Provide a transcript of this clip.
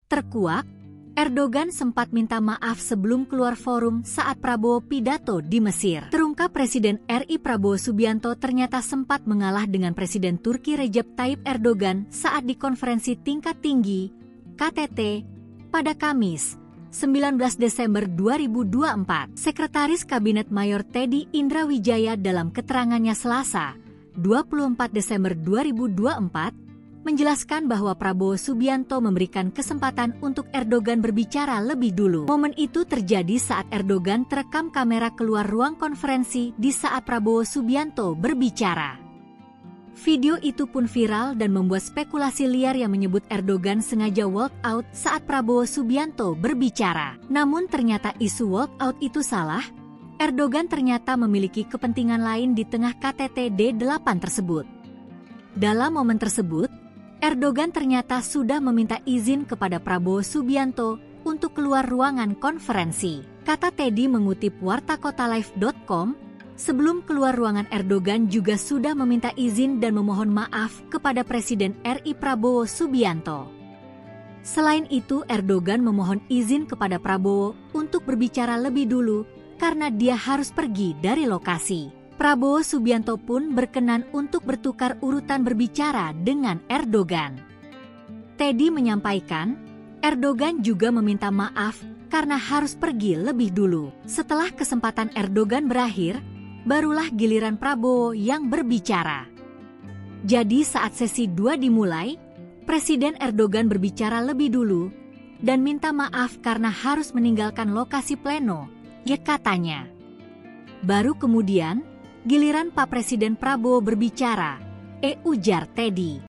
Terkuak, Erdogan sempat minta maaf sebelum keluar forum saat Prabowo pidato di Mesir. Terungkap Presiden RI Prabowo Subianto ternyata sempat mengalah dengan Presiden Turki Recep Tayyip Erdogan saat di konferensi tingkat tinggi KTT pada Kamis, 19 Desember 2024. Sekretaris Kabinet Mayor Teddy Indrawijaya dalam keterangannya Selasa, 24 Desember 2024, menjelaskan bahwa Prabowo Subianto memberikan kesempatan untuk Erdogan berbicara lebih dulu. Momen itu terjadi saat Erdogan terekam kamera keluar ruang konferensi di saat Prabowo Subianto berbicara. Video itu pun viral dan membuat spekulasi liar yang menyebut Erdogan sengaja walk out saat Prabowo Subianto berbicara. Namun ternyata isu walk out itu salah. Erdogan ternyata memiliki kepentingan lain di tengah KTT D8 tersebut. Dalam momen tersebut, Erdogan ternyata sudah meminta izin kepada Prabowo Subianto untuk keluar ruangan konferensi. Kata Teddy mengutip wartakotalive.com, sebelum keluar ruangan Erdogan juga sudah meminta izin dan memohon maaf kepada Presiden RI Prabowo Subianto. Selain itu, Erdogan memohon izin kepada Prabowo untuk berbicara lebih dulu karena dia harus pergi dari lokasi. Prabowo Subianto pun berkenan untuk bertukar urutan berbicara dengan Erdogan. Teddy menyampaikan, Erdogan juga meminta maaf karena harus pergi lebih dulu. Setelah kesempatan Erdogan berakhir, barulah giliran Prabowo yang berbicara. Jadi saat sesi 2 dimulai, Presiden Erdogan berbicara lebih dulu dan minta maaf karena harus meninggalkan lokasi pleno, katanya. Baru kemudian, giliran Pak Presiden Prabowo berbicara, ujar Teddy.